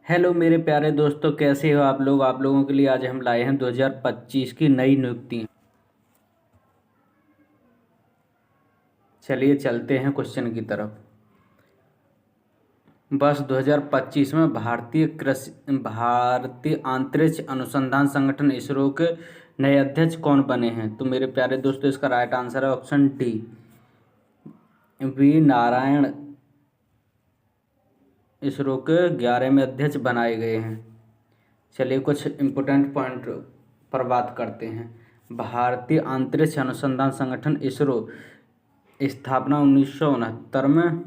Hello मेरे प्यारे दोस्तों, कैसे हो आप लोग। आप लोगों के लिए आज हम लाए हैं 2025 की नई नियुक्तियाँ। चलिए चलते हैं क्वेश्चन की तरफ। वर्ष 2025 में भारतीय अंतरिक्ष अनुसंधान संगठन इसरो के नए अध्यक्ष कौन बने हैं। तो मेरे प्यारे दोस्तों, इसका राइट आंसर है ऑप्शन डी, वी नारायण। इसरो के 11वें अध्यक्ष बनाए गए हैं। चलिए कुछ इम्पोर्टेंट पॉइंट पर बात करते हैं। भारतीय अंतरिक्ष अनुसंधान संगठन इसरो स्थापना 1969 में,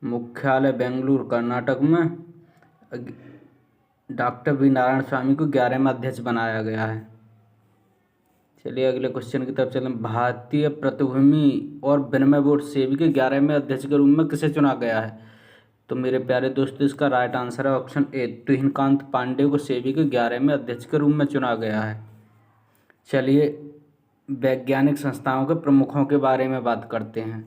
मुख्यालय बेंगलुरु कर्नाटक में। डॉक्टर वी नारायण स्वामी को 11वें अध्यक्ष बनाया गया है। चलिए अगले क्वेश्चन की तरफ चलते हैं। भारतीय प्रतिभूति और विनिमय बोर्ड सेबी के 11वें अध्यक्ष के रूप में किसे चुना गया है। तो मेरे प्यारे दोस्तों, इसका राइट आंसर है ऑप्शन ए, तुहिनकांत पांडे को सेबी के 11वें अध्यक्ष के रूप में चुना गया है। चलिए वैज्ञानिक संस्थाओं के प्रमुखों के बारे में बात करते हैं।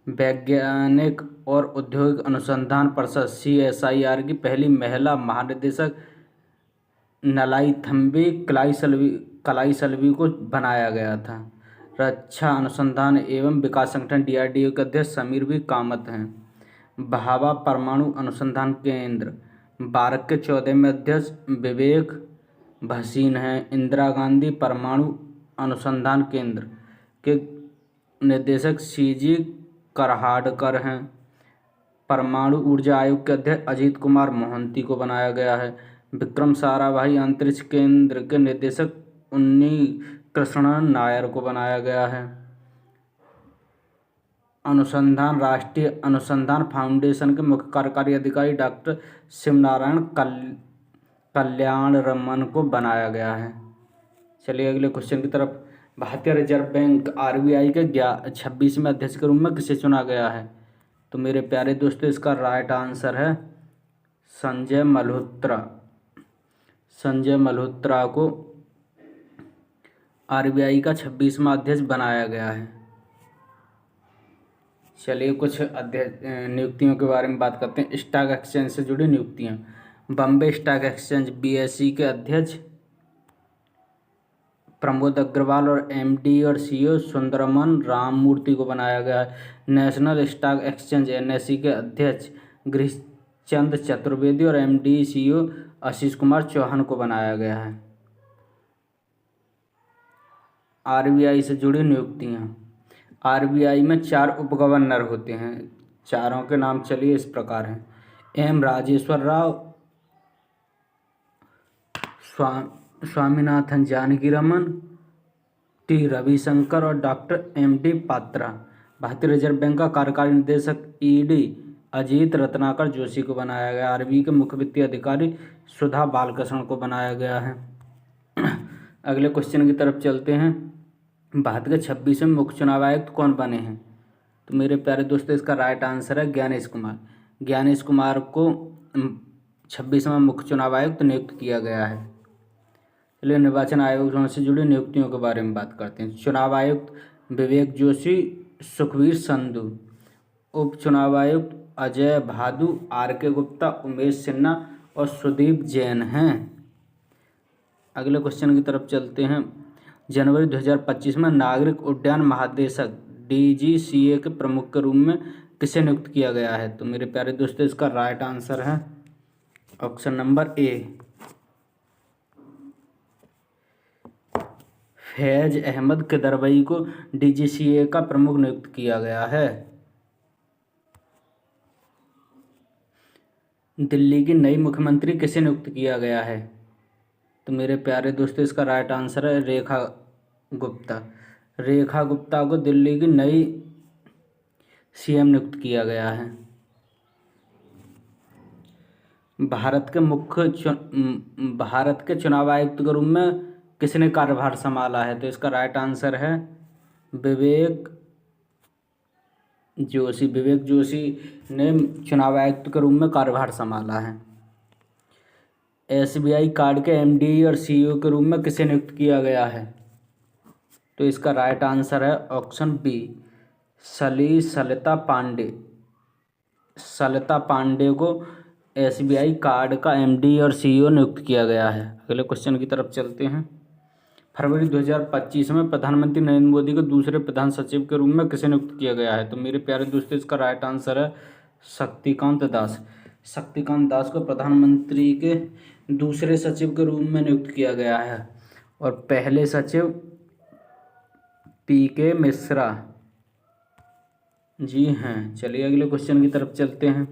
वैज्ञानिक और औद्योगिक अनुसंधान परिषद CSIR की पहली महिला महानिदेशक नलाइथम्बी कलाईसल्वी को बनाया गया था। रक्षा अनुसंधान एवं विकास संगठन DRDO के अध्यक्ष समीर वी कामत हैं। भाभा परमाणु अनुसंधान केंद्र भारत के 14वें अध्यक्ष विवेक भसीन हैं। इंदिरा गांधी परमाणु अनुसंधान केंद्र के निदेशक CG करहाडकर हैं। परमाणु ऊर्जा आयोग के अध्यक्ष अजीत कुमार मोहंती को बनाया गया है। विक्रम साराभाई अंतरिक्ष केंद्र के निदेशक उन्नी कृष्णन नायर को बनाया गया है। राष्ट्रीय अनुसंधान फाउंडेशन के मुख्य कार्यकारी अधिकारी डॉक्टर शिवनारायण कल्याण रमन को बनाया गया है। चलिए अगले क्वेश्चन की तरफ। भारतीय रिजर्व बैंक RBI के 26वें अध्यक्ष के रूप में किसे चुना गया है। तो मेरे प्यारे दोस्तों, इसका राइट आंसर है संजय मल्होत्रा। संजय मल्होत्रा को RBI का 26वां अध्यक्ष बनाया गया है। चलिए कुछ नियुक्तियों के बारे में बात करते हैं। स्टॉक एक्सचेंज से जुड़ी नियुक्तियां। बॉम्बे स्टॉक एक्सचेंज BSE के अध्यक्ष प्रमोद अग्रवाल और MD और CEO सुंदरमन राममूर्ति को बनाया गया है। नेशनल स्टॉक एक्सचेंज NSE के अध्यक्ष गिरीशचंद चतुर्वेदी और MD CEO आशीष कुमार चौहान को बनाया गया है। RBI से जुड़ी नियुक्तियां। RBI में 4 उपगवर्नर होते हैं। चारों के नाम चलिए इस प्रकार हैं। M राजेश्वर राव, स्वामीनाथन जानकीरमन, T रविशंकर और डॉक्टर MD पात्रा। भारतीय रिजर्व बैंक का कार्यकारी निदेशक ED अजीत रत्नाकर जोशी को बनाया गया। RBI के मुख्य वित्तीय अधिकारी सुधा बालकृष्ण को बनाया गया है। अगले क्वेश्चन की तरफ चलते हैं। भारत के 26वें मुख्य चुनाव आयुक्त कौन बने हैं। तो मेरे प्यारे दोस्तों, इसका राइट आंसर है ज्ञानेश कुमार। ज्ञानेश कुमार को 26वां मुख्य चुनाव आयुक्त नियुक्त किया गया है। चलिए निर्वाचन आयोग से जुड़ी नियुक्तियों के बारे में बात करते हैं। चुनाव आयुक्त विवेक जोशी, सुखवीर संधू। उप चुनाव आयुक्त अजय भादु, RK गुप्ता, उमेश सिन्हा और सुदीप जैन हैं। अगले क्वेश्चन की तरफ चलते हैं। जनवरी 2025 में नागरिक उड्डयन महानिदेशक DGCA के प्रमुख के रूप में किसे नियुक्त किया गया है। तो मेरे प्यारे दोस्तों, इसका राइट आंसर है option number A, Faiz Ahmed Kidwai को DGCA का प्रमुख नियुक्त किया गया है। दिल्ली की नई मुख्यमंत्री किसे नियुक्त किया गया है। तो मेरे प्यारे दोस्तों, इसका राइट आंसर है रेखा गुप्ता। रेखा गुप्ता को दिल्ली की नई CM नियुक्त किया गया है। भारत के चुनाव आयुक्त के रूप में किसने कार्यभार संभाला है। तो इसका राइट आंसर है विवेक जोशी। विवेक जोशी ने चुनाव आयुक्त के रूप में कार्यभार संभाला है। SBI कार्ड के MD और CEO के रूप में किसे नियुक्त किया गया है। तो इसका राइट आंसर है ऑप्शन B, सलिता पांडे। सलिता पांडे को एसबीआई कार्ड का एमडी और सीईओ नियुक्त किया गया है। अगले क्वेश्चन की तरफ चलते हैं। फरवरी 2025 में प्रधानमंत्री नरेंद्र मोदी को दूसरे प्रधान सचिव के रूप में किसे नियुक्त किया गया है? तो मेरे प्यारे दोस्तों, इसका राइट आंसर है शक्तिकांत दास। शक्तिकांत दास को प्रधानमंत्री के दूसरे सचिव के रूप में नियुक्त किया गया है और पहले सचिव पीके मिश्रा जी हैं। चलिए अगले क्वेश्चन की तरफ चलते हैं।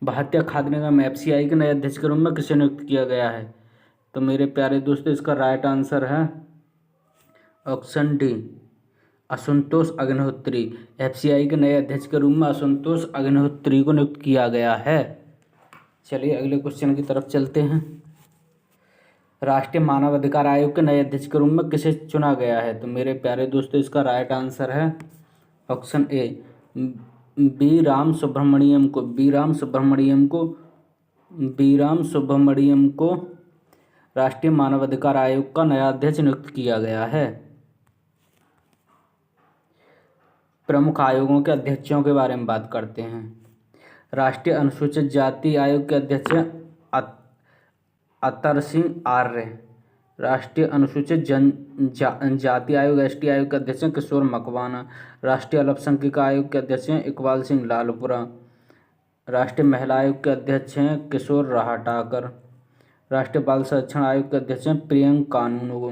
भारतीय खाद्य निगम एफसीआई के नए अध्यक्ष के रूप में किसे नियुक्त किया गया है? तो मेरे प्यारे दोस्तों, इसका राइट आंसर है option D, Ashutosh Agnihotri. FCI के नए अध्यक्ष के रूप में आशुतोष अग्निहोत्री को नियुक्त किया गया है। चलिए अगले क्वेश्चन की तरफ चलते हैं। राष्ट्रीय मानव अधिकार आयोग के नए अध्यक्ष के रूप में किसे चुना गया है? तो मेरे प्यारे दोस्तों, इसका राइट आंसर है ऑप्शन ए, बी राम सुब्रमण्यम को राष्ट्रीय मानव अधिकार आयोग का नया अध्यक्ष नियुक्त किया गया है। प्रमुख आयोगों के अध्यक्षों के बारे में बात करते हैं। राष्ट्रीय अनुसूचित जाति आयोग के अध्यक्ष अतर सिंह आर्य। राष्ट्रीय अनुसूचित जाति आयोग एसटी आयोग के अध्यक्ष हैं किशोर मकवाना। राष्ट्रीय अल्पसंख्यक आयोग के अध्यक्ष हैं इकबाल सिंह लालपुरा। राष्ट्रीय महिला आयोग के अध्यक्ष हैं किशोर राहटाकर। राष्ट्रीय बाल संरक्षण आयोग के अध्यक्ष हैं प्रियंक कानूनगो।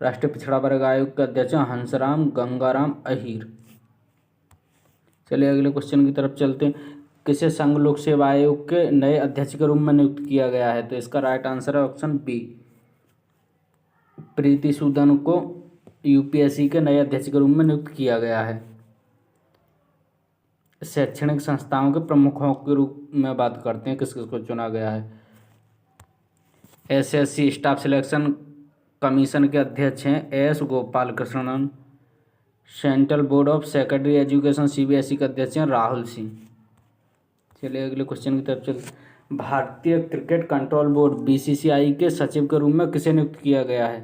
राष्ट्रीय पिछड़ा वर्ग आयोग के अध्यक्ष हैं हंसराम गंगाराम अहीर। चलिए अगले क्वेश्चन की तरफ चलते हैं। किसे संघ लोक सेवा आयोग के नए अध्यक्ष के रूप में नियुक्त किया गया है? तो इसका राइट आंसर है ऑप्शन बी, प्रीति सूदन को यूपीएससी के नए अध्यक्ष के रूप में नियुक्त किया गया है। शैक्षणिक संस्थाओं के प्रमुखों के रूप में बात करते हैं, किस किस को चुना गया है। एसएससी स्टाफ सिलेक्शन कमीशन के अध्यक्ष हैं S Gopal Krishnan. Central board of secondary education CBSE के अध्यक्ष हैं राहुल सिंह। चलिए अगले क्वेश्चन की तरफ चलते। भारतीय क्रिकेट कंट्रोल बोर्ड बीसीसीआई के सचिव के रूप में किसे नियुक्त किया गया है?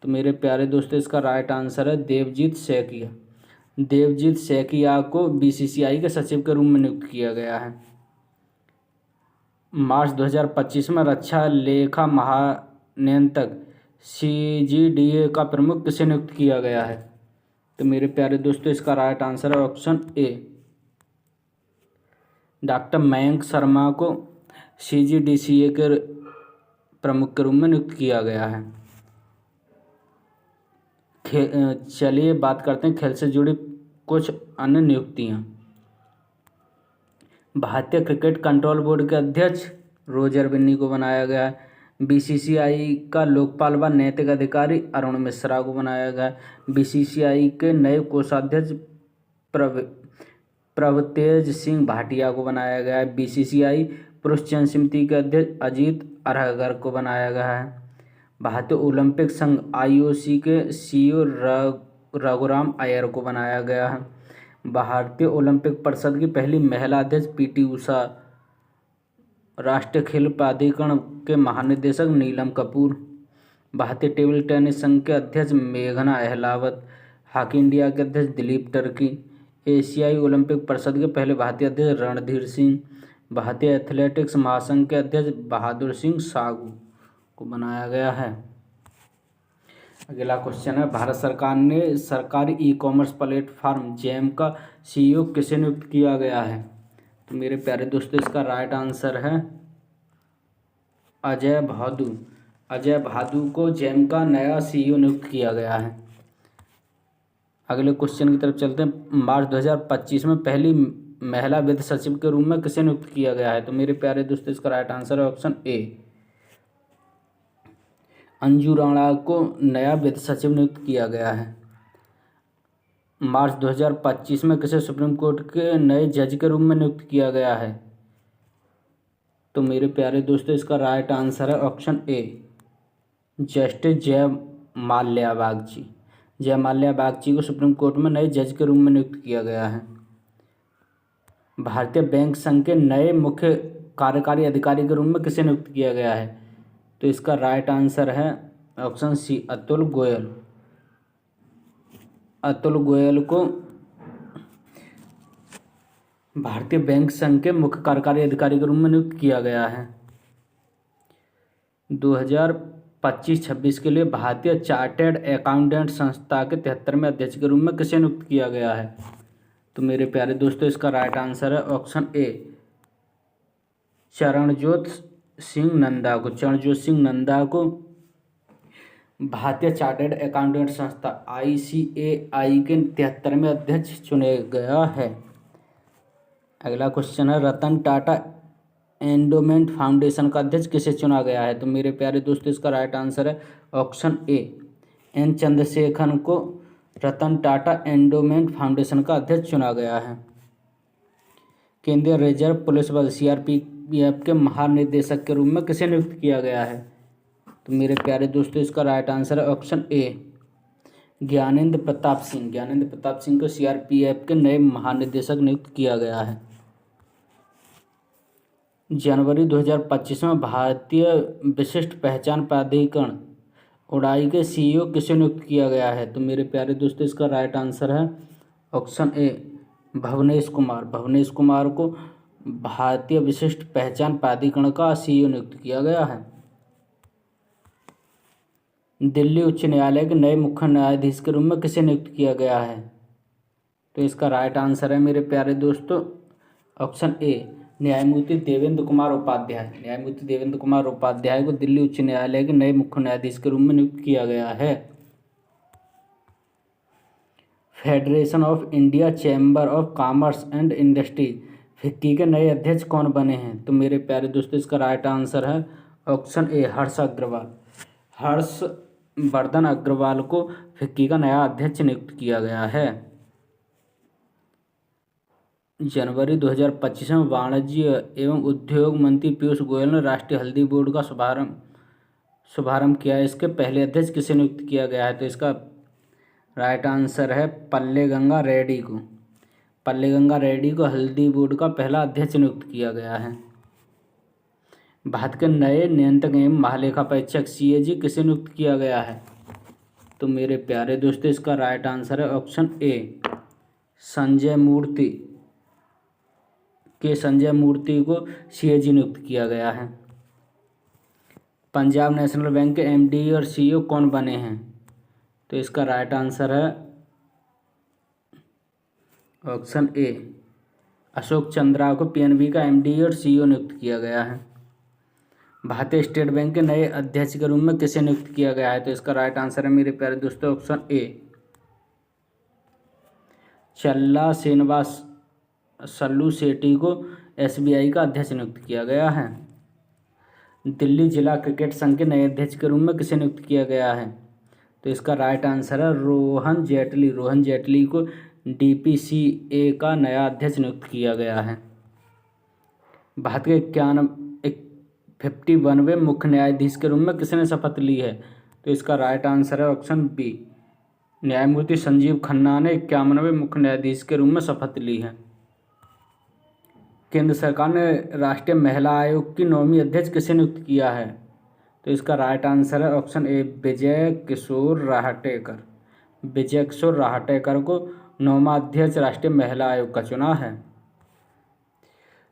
तो मेरे प्यारे दोस्तों, इसका राइट आंसर है देवजीत सैकिया। देवजीत सैकिया को बीसीसीआई के सचिव के रूप में नियुक्त किया गया है। मार्च 2025 में रक्षा लेखा महानियंत्रक सीजीडीए का प्रमुख किसे नियुक्त किया गया है? तो मेरे प्यारे दोस्तों, इसका राइट आंसर है ऑप्शन ए, डॉक्टर मयंक शर्मा को सीजीडीसीए के प्रमुख के रूप में नियुक्त किया गया है। चलिए बात करते हैं खेल से जुड़ी कुछ अन्य नियुक्तियां। भारतीय क्रिकेट कंट्रोल बोर्ड के अध्यक्ष रोजर बिन्नी को बनाया गया है। बीसीसीआई का लोकपाल व नैतिक अधिकारी अरुण मिश्रा को बनाया गया है। बीसीसीआई के नए कोषाध्यक्ष प्रभतेज सिंह भाटिया को बनाया गया है। बीसीसीआई पुरुष चयन समिति के अध्यक्ष अजीत अरहगर को बनाया गया है। भारतीय ओलंपिक संघ आईओसी के सीईओ रघुराम अय्यर को बनाया गया है। भारतीय ओलंपिक परिषद की पहली महिला अध्यक्ष पीटी उषा। राष्ट्रीय खेल प्राधिकरण के महानिदेशक नीलम कपूर। भारतीय टेबल टेनिस संघ के अध्यक्ष मेघना अहलावत। हॉकी इंडिया के अध्यक्ष दिलीप टर्की। एशियाई ओलंपिक परिषद के पहले भारतीय अध्यक्ष रणधीर सिंह। भारतीय एथलेटिक्स महासंघ के अध्यक्ष बहादुर सिंह सागू को बनाया गया है। अगला क्वेश्चन है, भारत सरकार ने सरकारी ई कॉमर्स प्लेटफॉर्म जेम का सीईओ किसे नियुक्त किया गया है? तो मेरे प्यारे दोस्तों, इसका राइट आंसर है अजय भादु। अजय भादु को जेम का नया सीईओ नियुक्त किया गया है। अगले क्वेश्चन की तरफ चलते हैं। मार्च 2025 में पहली महिला वित्त सचिव के रूप में किसे नियुक्त किया गया है? तो मेरे प्यारे दोस्तों, इसका राइट आंसर है ऑप्शन ए, अंजू राणा को नया वित्त सचिव नियुक्त किया गया है। मार्च 2025 में किसे सुप्रीम कोर्ट के नए जज के रूप में नियुक्त किया गया है? तो मेरे प्यारे दोस्तों, इसका राइट आंसर है ऑप्शन ए, जस्टिस जय माल्या बागची। जय माल्या बागची को सुप्रीम कोर्ट में नए जज के रूप में नियुक्त किया गया है। भारतीय बैंक संघ के नए मुख्य कार्यकारी अधिकारी के रूप में किसे नियुक्त किया गया है? तो इसका राइट आंसर है ऑप्शन सी, अतुल गोयल। अतुल गोयल को भारतीय बैंक संघ के मुख्य कार्यकारी अधिकारी के रूप में नियुक्त किया गया है। 2025-26 के लिए भारतीय चार्टर्ड अकाउंटेंट संस्था के 73वें अध्यक्ष के रूप में किसे नियुक्त किया गया है? तो मेरे प्यारे दोस्तों इसका राइट आंसर है ऑप्शन ए, चरणजोत सिंह नंदा को भारतीय चार्टर्ड अकाउंटेंट संस्था ICAI के 73वें अध्यक्ष चुने गया है। अगला क्वेश्चन है, रतन टाटा एंडोमेंट फाउंडेशन का अध्यक्ष किसे चुना गया है? तो मेरे प्यारे दोस्तों इसका राइट आंसर है ऑप्शन ए, N चंद्रशेखरन को रतन टाटा एंडोमेंट फाउंडेशन का अध्यक्ष चुना गया है। केंद्रीय रिजर्व पुलिस बल CRPF के महानिदेशक के रूप में किसे नियुक्त किया गया है? तो मेरे प्यारे दोस्तों इसका राइट आंसर है ऑप्शन ए, ज्ञानेंद्र प्रताप सिंह को CRPF के नए महानिदेशक नियुक्त किया गया है। जनवरी 2025 में भारतीय विशिष्ट पहचान प्राधिकरण उड़ाई के CEO किसे नियुक्त किया गया है? तो मेरे प्यारे दोस्तों इसका राइट आंसर है ऑप्शन ए, भवनेश कुमार को भारतीय विशिष्ट पहचान प्राधिकरण का CEO नियुक्त किया गया है। दिल्ली उच्च न्यायालय के नए मुख्य न्यायाधीश के रूप में किसे नियुक्त किया गया है? तो इसका राइट आंसर है मेरे प्यारे दोस्तों ऑप्शन ए, न्यायमूर्ति देवेंद्र कुमार उपाध्याय को दिल्ली उच्च न्यायालय के नए मुख्य न्यायाधीश के रूप में नियुक्त किया गया है। Federation of India chamber of commerce and industry FICCI के नए अध्यक्ष कौन बने हैं? तो मेरे प्यारे दोस्तों इसका राइट आंसर है ऑप्शन ए, हर्षवर्धन अग्रवाल को फिक्की का नया अध्यक्ष नियुक्त किया गया है। जनवरी 2025 में वाणिज्य एवं उद्योग मंत्री पीयूष गोयल ने राष्ट्रीय हल्दी बोर्ड का शुभारंभ किया है। इसके पहले अध्यक्ष किसे नियुक्त किया गया है? तो इसका राइट आंसर है पल्ले गंगा रेड्डी को हल्दी बोर्ड का पहला अध्यक्ष नियुक्त किया गया है। भारत के नए नियंत्रक एवं महालेखा परीक्षक CAG किसे नियुक्त किया गया है? तो मेरे प्यारे दोस्तों इसका राइट आंसर है ऑप्शन ए, संजय मूर्ति को CAG नियुक्त किया गया है। पंजाब नेशनल बैंक के MD और CEO कौन बने हैं? तो इसका राइट आंसर है ऑप्शन ए, अशोक चंद्रा को PNB का MD और CEO नियुक्त किया गया है। भारतीय स्टेट बैंक के नए अध्यक्ष के रूप में किसे नियुक्त किया गया है? तो इसका राइट आंसर है मेरे प्यारे दोस्तों ऑप्शन ए, चल्ला श्रीनिवास सल्लू सेठी को SBI का अध्यक्ष नियुक्त किया गया है। दिल्ली जिला क्रिकेट संघ के नए अध्यक्ष के रूप में किसे नियुक्त किया गया है? तो इसका राइट आंसर है रोहन जेटली को DPCA का नया अध्यक्ष नियुक्त किया गया है। भारत के 51वें मुख्य न्यायाधीश के रूप में किसने शपथ ली है? तो इसका राइट आंसर है ऑप्शन बी, न्यायमूर्ति संजीव खन्ना ने 51वें मुख्य न्यायाधीश के रूप में शपथ ली है। केंद्र सरकार ने राष्ट्रीय महिला आयोग की 9वीं अध्यक्ष किसे नियुक्त किया है? तो इसका राइट आंसर है ऑप्शन ए, विजय किशोर राहटेकर को 9वां अध्यक्ष राष्ट्रीय महिला आयोग का चुना है।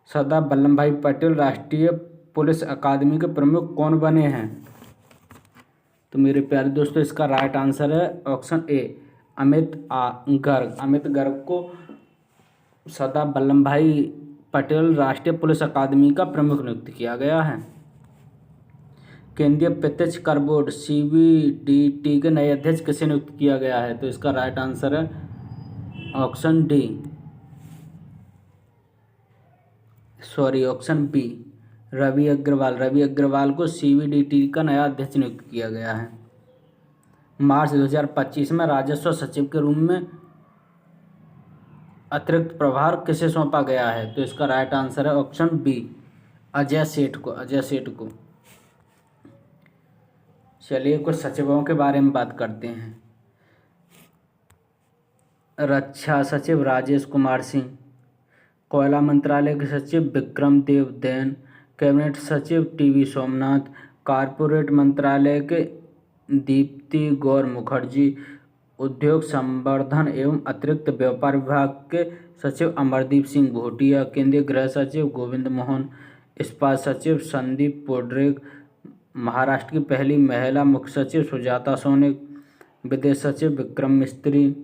सरदार वल्लभ भाई पटेल राष्ट्रीय पुलिस अकादमी के प्रमुख कौन बने हैं? तो मेरे प्यारे दोस्तों इसका राइट आंसर है ऑप्शन ए, अमित गर्ग को सरदार वल्लभ भाई पटेल राष्ट्रीय पुलिस अकादमी का प्रमुख नियुक्त किया गया है। केंद्रीय प्रत्यक्ष कर बोर्ड CBDT के नए अध्यक्ष किसे नियुक्त किया गया है? तो इसका राइट आंसर है ऑप्शन बी, रवि अग्रवाल को CBDT का नया अध्यक्ष नियुक्त किया गया है। मार्च 2025 में राजस्व सचिव के रूप में अतिरिक्त प्रभार किसे सौंपा गया है? तो इसका राइट आंसर है ऑप्शन बी, अजय सेठ को। चलिए कुछ सचिवों के बारे में बात करते हैं। रक्षा सचिव राजेश कुमार सिंह, कोयला मंत्रालय के सचिव विक्रम देव दैन, कैबिनेट सचिव TV सोमनाथ, कॉरपोरेट मंत्रालय के दीप्ति गौर मुखर्जी, उद्योग संवर्धन एवं अतिरिक्त व्यापार विभाग के सचिव अमरदीप सिंह भोटिया, केंद्रीय गृह सचिव गोविंद मोहन, इस्पात सचिव संदीप पोड्रेक, महाराष्ट्र की पहली महिला मुख्य सचिव सुजाता सोनिक, विदेश सचिव विक्रम मिस्त्री,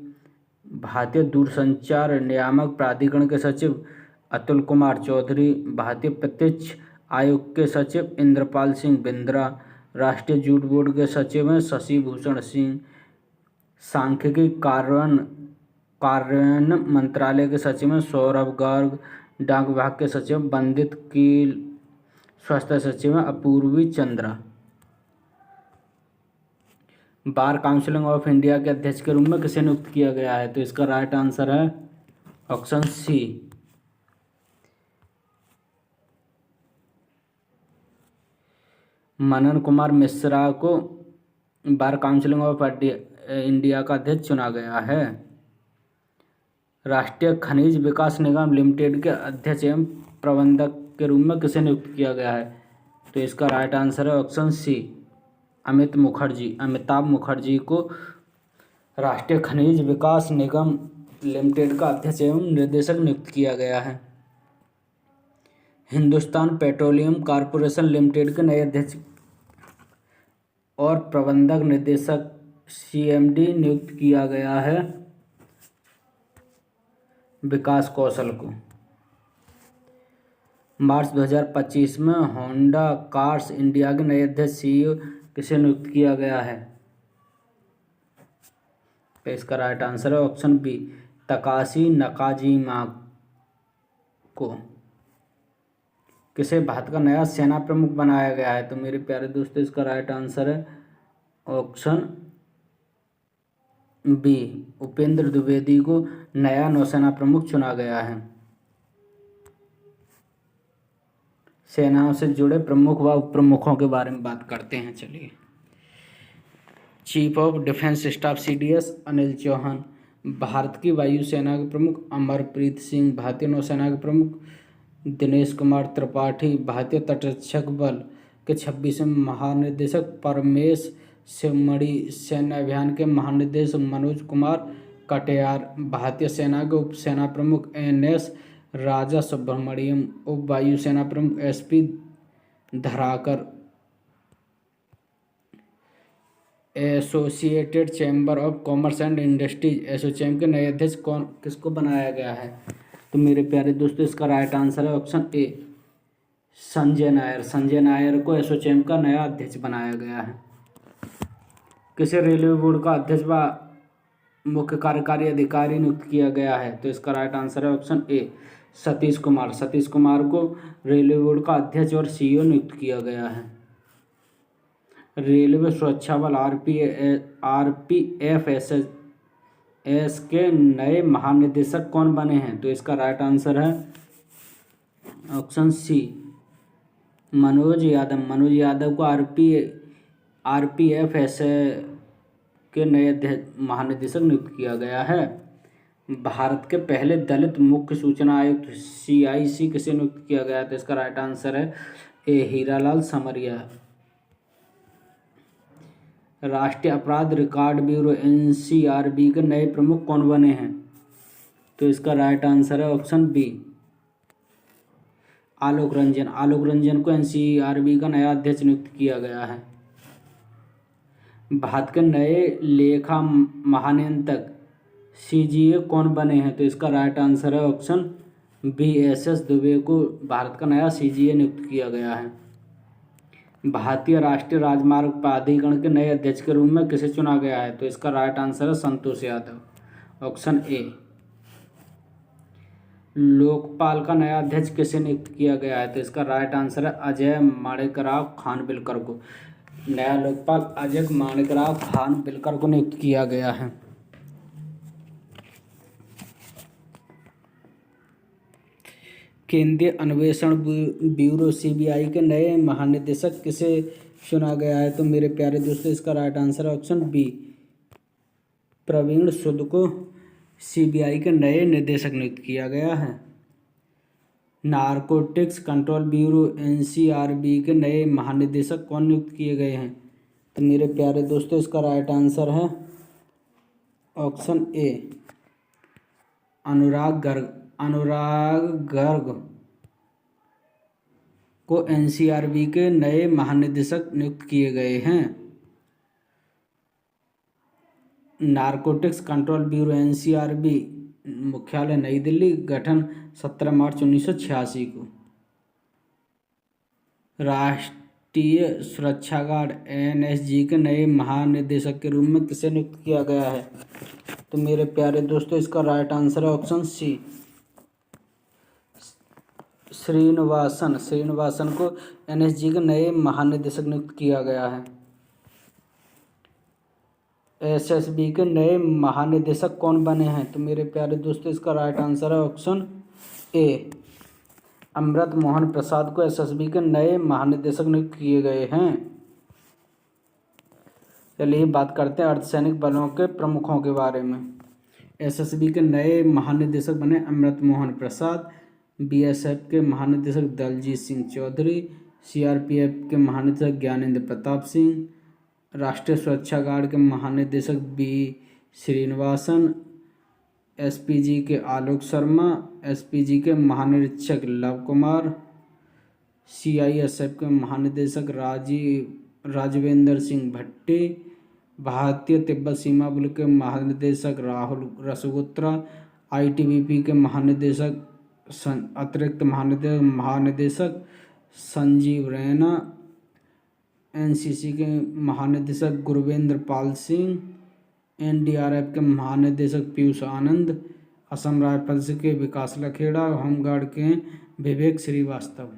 भारतीय दूरसंचार नियामक प्राधिकरण के सचिव अतुल कुमार चौधरी, भारतीय प्रत्यक्ष आयोग के सचिव इंद्रपाल सिंह बिंद्रा, राष्ट्रीय जूट बोर्ड के सचिव हैं शशि भूषण सिंह, सांख्यिकी कार्यान्वयन मंत्रालय के सचिव हैं सौरभ गर्ग, डाक विभाग के सचिव वंदित कील, स्वास्थ्य सचिव हैं Apurvi Chandra. Bar council of India के अध्यक्ष के रूप में किसे नियुक्त किया गया है? तो इसका राइट आंसर है ऑप्शन सी, मनन कुमार मिश्रा को बार काउंसिल ऑफ इंडिया का अध्यक्ष चुना गया है। राष्ट्रीय खनिज विकास निगम लिमिटेड के अध्यक्ष एवं प्रबंधक के रूप में किसे नियुक्त किया गया है? तो इसका राइट आंसर है ऑप्शन सी, अमिताभ मुखर्जी को राष्ट्रीय खनिज विकास निगम लिमिटेड का अध्यक्ष एवं निर्देशक नियुक्त किया गया है। हिंदुस्तान पेट्रोलियम कॉरपोरेशन लिमिटेड के नए अध्यक्ष और प्रबंधक निर्देशक CMD नियुक्त किया गया है विकास कौशल को। मार्च 2025 में होंडा कार्स इंडिया के नए अध्यक्ष CEO किसे नियुक्त किया गया है? तो इसका राइट आंसर है ऑप्शन बी, तकाशी नकाजीमा को। किसे भारत का नया सेना प्रमुख बनाया गया है? तो मेरे प्यारे दोस्तों इसका राइट आंसर है ऑप्शन बी, उपेंद्र द्विवेदी को नया नौसेना प्रमुख चुना गया है। सेनाओं से जुड़े प्रमुख व उप प्रमुखों के बारे में बात करते हैं। चलिए, chief of defence staff CDS Anil Chauhan, Bharat की वायुसेना के प्रमुख अमरप्रीत सिंह, भारतीय नौसेना के प्रमुख दिनेश कुमार त्रिपाठी, भारतीय तटरक्षक बल के 26वें महानिदेशक परमेश शिवमणि, सैन्य अभियान के महानिदेशक मनोज कुमार कटियार, भारतीय सेना के उप सेना प्रमुख NS राजा सुब्रमण्यम, उप वायुसेना प्रमुख SP Dharkar, associated chamber of commerce and industries ASSOCHAM के नए अध्यक्ष किसको बनाया गया है? तो मेरे प्यारे दोस्तों इसका राइट आंसर है ऑप्शन ए, संजय नायर। संजय नायर को एसोचैम का नया अध्यक्ष बनाया गया है। किसे रेलवे बोर्ड का अध्यक्ष व मुख्य कार्यकारी अधिकारी नियुक्त किया गया है? तो इसका राइट आंसर है ऑप्शन ए, सतीश कुमार। सतीश कुमार को रेलवे बोर्ड का अध्यक्ष और CEO नियुक्त किया गया है। रेलवे सुरक्षा बल RPFS के नए महानिदेशक कौन बने हैं? तो इसका राइट आंसर है ऑप्शन सी, मनोज यादव। मनोज यादव को RPFS के नए महानिदेशक नियुक्त किया गया है। भारत के पहले दलित मुख्य सूचना आयुक्त CIC किसे नियुक्त किया गया? तो इसका राइट आंसर है ए, हीरालाल समरिया। राष्ट्रीय अपराध रिकॉर्ड ब्यूरो NCRB के नए प्रमुख कौन बने हैं? तो इसका राइट आंसर है ऑप्शन बी, आलोक रंजन। आलोक रंजन को NCRB का नया अध्यक्ष नियुक्त किया गया है। भारत के नए लेखा महानियंत्रक CGA कौन बने हैं? तो इसका राइट आंसर है ऑप्शन बी, SS दुबे को भारत का नया CGA नियुक्त किया गया है। भारतीय राष्ट्रीय राजमार्ग प्राधिकरण के नए अध्यक्ष के रूप में किसे चुना गया है? तो इसका राइट आंसर है संतोष यादव, ऑप्शन ए। लोकपाल का नया अध्यक्ष किसे नियुक्त किया गया है? तो इसका राइट आंसर है अजय माणिकराव खानविलकर को। नया लोकपाल अजय माणिकराव खानविलकर को नियुक्त किया गया है। केंद्रीय अन्वेषण ब्यूरो CBI के नए महानिदेशक किसे चुना गया है? तो मेरे प्यारे दोस्तों इसका राइट आंसर है ऑप्शन बी, प्रवीण सूद को CBI के नए निदेशक नियुक्त किया गया है। नारकोटिक्स कंट्रोल ब्यूरो NCRB के नए महानिदेशक कौन नियुक्त किए गए हैं? तो मेरे प्यारे दोस्तों इसका राइट आंसर है ऑप्शन ए, अनुराग गर्ग। अनुराग गर्ग को एनसीआरबी के नए महानिदेशक नियुक्त किए गए हैं। नारकोटिक्स कंट्रोल ब्यूरो एनसीआरबी मुख्यालय नई दिल्ली, गठन 17 मार्च 1986 को। राष्ट्रीय सुरक्षा गार्ड एनएसजी के नए महानिदेशक के रूप में किसे नियुक्त किया गया है? तो मेरे प्यारे दोस्तों, इसका राइट आंसर है ऑप्शन सी, श्रीनिवासन को एनएसजी के नए महानिदेशक नियुक्त किया गया है। एसएसबी के नए महानिदेशक कौन बने हैं? तो मेरे प्यारे दोस्तों, इसका राइट आंसर है ऑप्शन ए, अमृत मोहन प्रसाद को एसएसबी के नए महानिदेशक नियुक्त किए गए हैं। चलिए बात करते हैं अर्धसैनिक बलों के प्रमुखों के बारे में। एसएसबी के नए महानिदेशक बने अमृत मोहन प्रसाद, बीएसएफ के महानिदेशक दलजीत सिंह चौधरी, सीआरपीएफ के महानिदेशक ज्ञानेंद्र प्रताप सिंह, राष्ट्रीय सुरक्षा गार्ड के महानिदेशक बी श्रीनिवासन, एसपीजी के आलोक शर्मा, एसपीजी के महानिरीक्षक लव कुमार, सीआईएसएफ के महानिदेशक राजवेंद्र सिंह भट्टी, भारतीय तिब्बत सीमा बल के महानिदेशक राहुल रसगुत्रा, आईटीबीपी के महानिदेशक अतिरिक्त महानिदेशक संजीव रैना, एनसीसी के महानिदेशक गुरवेंद्र पाल सिंह, एनडीआरएफ के महानिदेशक पीयूष आनंद, असम राइफल्स के विकास लखेड़ा, होमगार्ड के विवेक श्रीवास्तव।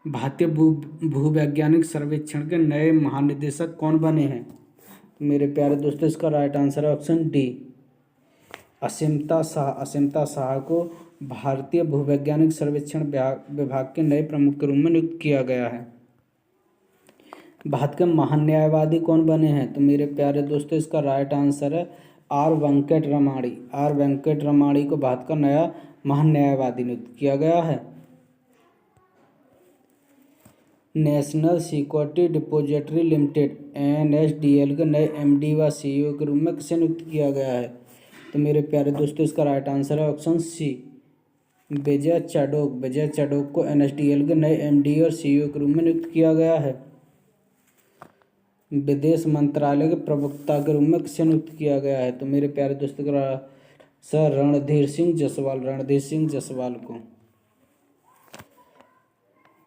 भारतीय भूवैज्ञानिक सर्वेक्षण के नए महानिदेशक कौन बने हैं? मेरे प्यारे दोस्तों, इसका राइट आंसर है ऑप्शन डी, असीमता शाह को भारतीय भूवैज्ञानिक सर्वेक्षण विभाग के नए प्रमुख के रूप में नियुक्त किया गया है। भारत के महान न्यायवादी कौन बने हैं? तो मेरे प्यारे दोस्तों, इसका राइट आंसर है आर वेंकट रमाणी को भारत का नया महान न्यायवादी नियुक्त किया गया है। National security depository limited NSDL के नए एमडी व सीईओ के रूप में किसे नियुक्त किया गया है? तो मेरे प्यारे दोस्तों, इसका राइट आंसर है ऑप्शन सी, विजय चाडोक को एनएसडीएल के नए एमडी और सीईओ के रूप में नियुक्त किया गया है। विदेश मंत्रालय के प्रवक्ता के रूप में किसे नियुक्त किया गया है? तो मेरे प्यारे दोस्तों का सर रणधीर सिंह जायसवाल को।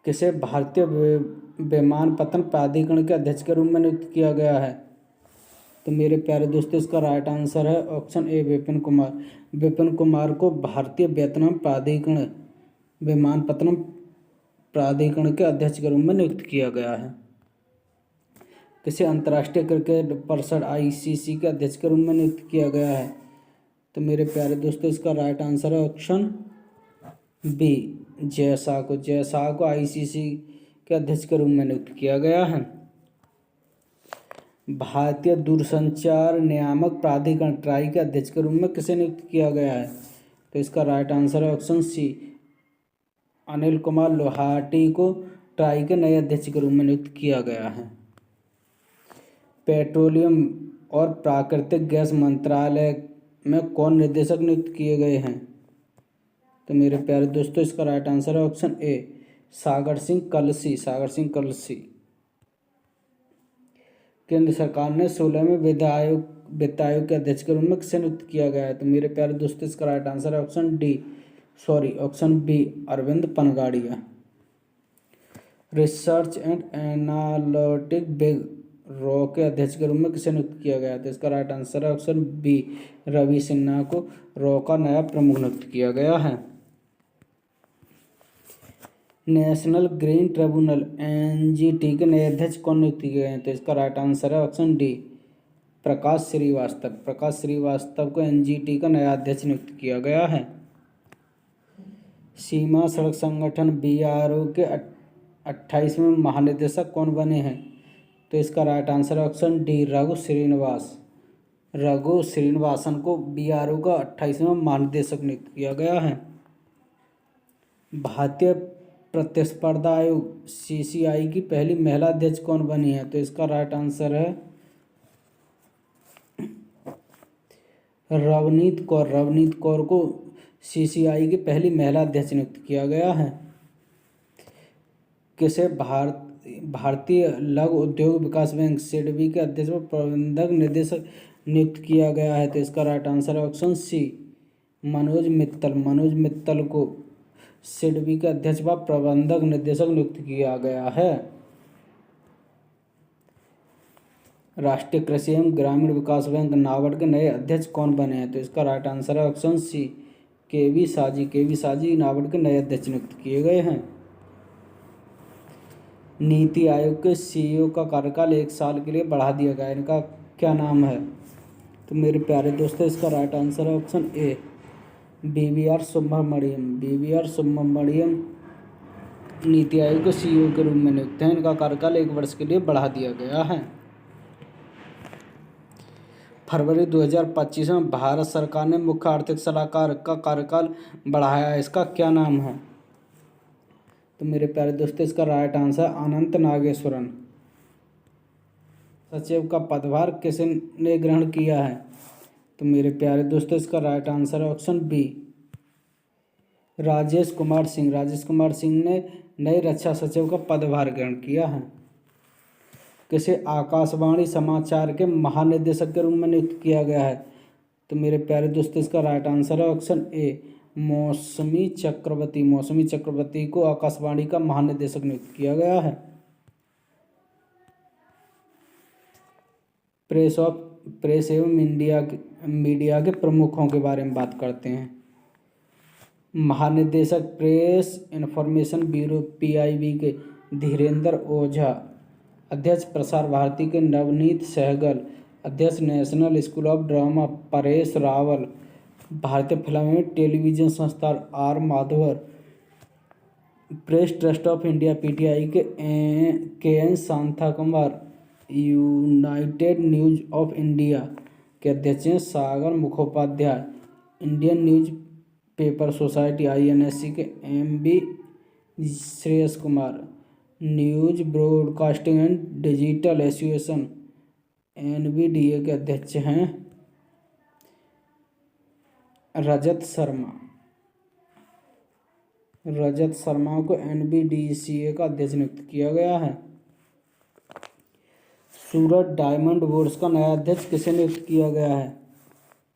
किसे भारतीय विमानपत्तन प्राधिकरण के अध्यक्ष के रूप में नियुक्त किया गया है? तो मेरे प्यारे दोस्तों, इसका राइट आंसर है ऑप्शन ए, विपिन कुमार को भारतीय विमानपत्तन प्राधिकरण के अध्यक्ष के रूप में नियुक्त किया गया है। किसे अंतर्राष्ट्रीय क्रिकेट परिषद आईसीसी के अध्यक्ष के रूप में नियुक्त किया गया है? तो मेरे प्यारे दोस्तों, इसका राइट आंसर है ऑप्शन बी, जय शाह को आईसीसी के अध्यक्ष के रूप में नियुक्त किया गया है। भारतीय दूरसंचार नियामक प्राधिकरण ट्राई के अध्यक्ष के रूप में किसे नियुक्त किया गया है? तो इसका राइट आंसर है ऑप्शन सी, अनिल कुमार लोहाटी को ट्राई के नए अध्यक्ष के रूप में नियुक्त किया गया है। पेट्रोलियम और प्राकृतिक गैस मंत्रालय में कौन निदेशक नियुक्त किए गए हैं? तो मेरे प्यारे दोस्तों, इसका राइट आंसर है ऑप्शन ए, सागर सिंह कलसी। केंद्र सरकार ने 16वें वित्त आयोग के अध्यक्ष के रूप में किसे नियुक्त किया गया है? तो मेरे प्यारे दोस्तों, इसका राइट आंसर है option B, Arvind Panagariya. Research and analytic bureau के अध्यक्ष के रूप में किसे नियुक्त किया गया है? तो इसका राइट आंसर है ऑप्शन बी, रवि सिन्हा को रॉ का नया प्रमुख नियुक्त किया गया है। नेशनल ग्रीन ट्रिब्यूनल एनजीटी के नए अध्यक्ष कौन नियुक्त किए गए हैं? तो इसका राइट आंसर है ऑप्शन डी, प्रकाश श्रीवास्तव को एनजीटी का नया अध्यक्ष नियुक्त किया गया है। सीमा सड़क संगठन बीआरओ के 28वें महानिदेशक कौन बने हैं? तो इसका राइट आंसर है ऑप्शन डी, रघु श्रीनिवासन को बीआरओ का 28वां महानिदेशक नियुक्त किया गया है। भारतीय प्रतिस्पर्धा आयोग सीसीआई की पहली महिला अध्यक्ष कौन बनी है? तो इसका राइट आंसर है रवनीत कौर को सीसीआई की पहली महिला अध्यक्ष नियुक्त किया गया है। किसे भारतीय लघु उद्योग विकास बैंक सिडबी के अध्यक्ष व प्रबंधक निदेशक नियुक्त किया गया है? तो इसका राइट आंसर है ऑप्शन सी, मनोज मित्तल को सिडबी के अध्यक्ष व प्रबंधक निदेशक नियुक्त किया गया है। राष्ट्रीय कृषि एवं ग्रामीण विकास बैंक नाबार्ड के नए अध्यक्ष कौन बने हैं? तो इसका राइट आंसर है ऑप्शन सी, केवी साजी नाबार्ड के नए अध्यक्ष नियुक्त किए गए हैं। नीति आयोग के सीईओ का कार्यकाल 1 साल के लिए बढ़ा दिया गया, इनका क्या नाम है? तो मेरे प्यारे दोस्तों इसका राइट आंसर है ऑप्शन ए, बीवीआर सुब्रमण्यम नीति आयोग के सीईओ के रूप में नियुक्त हैं। इनका कार्यकाल 1 वर्ष के लिए बढ़ा दिया गया है। फरवरी 2025 में भारत सरकार ने मुख्य आर्थिक सलाहकार का कार्यकाल बढ़ाया है, इसका क्या नाम है? तो मेरे प्यारे दोस्तों इसका राइट आंसर अनंत नागेश्वरन। सचिव का पदभार किसने ग्रहण किया है? तो मेरे प्यारे दोस्तों इसका राइट आंसर है ऑप्शन बी, राजेश कुमार सिंह ने नए रक्षा सचिव का पदभार ग्रहण किया है। किसे आकाशवाणी समाचार के महानिदेशक के रूप में नियुक्त किया गया है? तो मेरे प्यारे दोस्तों इसका राइट आंसर है ऑप्शन ए, मौसमी चक्रवर्ती को आकाशवाणी का महानिदेशक नियुक्त किया गया है। प्रेस एवं मीडिया के प्रमुखों के बारे में बात करते हैं। महानिदेशक प्रेस इन्फॉर्मेशन ब्यूरो पीआईबी के धीरेन्द्र ओझा, अध्यक्ष प्रसार भारती के नवनीत सहगल, अध्यक्ष national school of drama Paresh Rawal, भारतीय फिल्म एवं टेलीविजन संस्थान R Madhavan, press trust of India PTI के N Shanta Kumar, united news of India के अध्यक्ष हैं Sagar Mukhopadhyay, Indian newspaper society INSC के MB Shreyas Kumar, news broadcasting and digital association NBDA के अध्यक्ष हैं रजत शर्मा को NBDCA का अध्यक्ष नियुक्त किया गया है। सूरत डायमंड बोर्स का नया अध्यक्ष किसे नियुक्त किया गया है?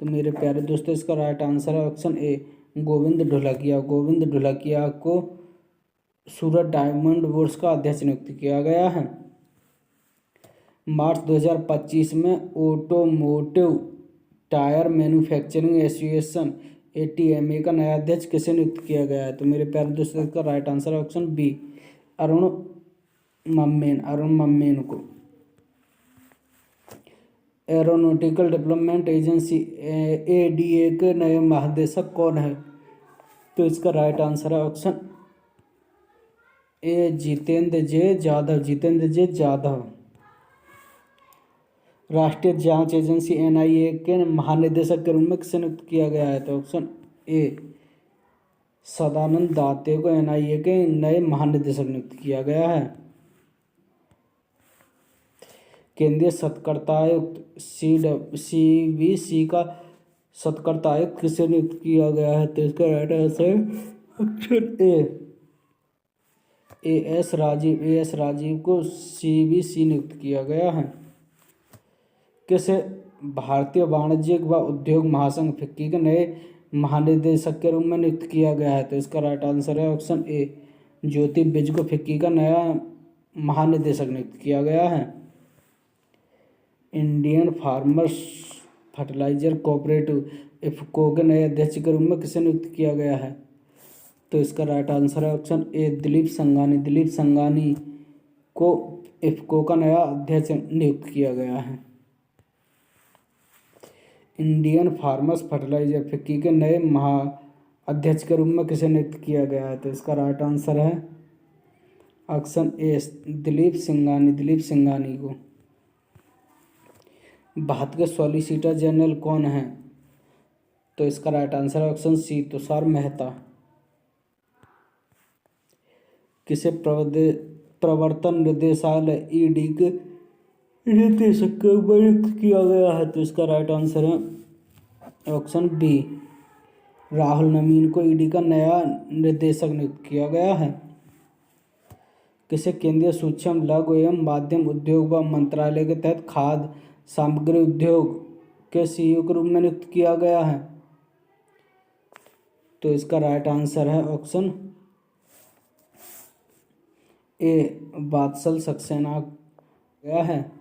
तो मेरे प्यारे दोस्तों इसका राइट आंसर है ऑप्शन ए, गोविंद ढोलकिया को सूरत डायमंड बोर्स का अध्यक्ष नियुक्त किया गया है। मार्च 2025 में automotive tyre manufacturing association ATMA का नया अध्यक्ष किसे नियुक्त किया गया है? तो मेरे प्यारे दोस्तों इसका राइट आंसर है ऑप्शन बी, अरुण मम्मेन को। एरोनॉटिकल डेवलपमेंट एजेंसी ADA के नए महानिदेशक कौन है? तो इसका राइट आंसर है ऑप्शन ए, जितेंद्र जे जाधव। राष्ट्रीय जांच एजेंसी NIA के महानिदेशक के रूप में किसे नियुक्त किया गया है? तो ऑप्शन ए, सदानंद दाते को NIA के नए महानिदेशक नियुक्त किया गया है। केंद्रीय सतर्कता आयुक्त CBC का सतर्कता आयुक्त किसे नियुक्त किया गया है? तो इसका right answer option A, AS Rajiv को CBC नियुक्त किया गया है। किसे भारतीय वाणिज्यिक व उद्योग महासंघ फिक्की के नए महानिदेशक के रूप में नियुक्त किया गया है? तो इसका राइट आंसर है ऑप्शन ए, ज्योति विज को फिक्की का नया महानिदेशक नियुक्त किया गया है। Indian farmers fertiliser cooperative IFFCO के नए अध्यक्ष के रूप में किसे नियुक्त किया गया है? तो इसका राइट आंसर है ऑप्शन ए, दिलीप संघानी को IFFCO का नया अध्यक्ष नियुक्त किया गया है। इंडियन फार्मर्स फर्टिलाइजर फिक्की के नए महाअध्यक्ष के रूप में किसे नियुक्त किया गया है? तो इसका राइट आंसर है ऑप्शन ए, दिलीप सिंघानी को। भारत के सॉलिसिटर जनरल कौन है? तो इसका राइट आंसर है ऑप्शन सी, तुषार मेहता। किसे प्रवर्तन निदेशालय ED के निदेशक नियुक्त किया गया है? तो इसका राइट आंसर है ऑप्शन बी, राहुल नवीन को ईडी का नया निदेशक नियुक्त किया गया है। किसे केंद्रीय सूक्ष्म लघु एवं मध्यम उद्योग व मंत्रालय के तहत खाद्य सामग्री उद्योग के सीईओ के रूप में नियुक्त किया गया है? तो इसका राइट आंसर है ऑप्शन ए, बादशाह सक्सेना गया है।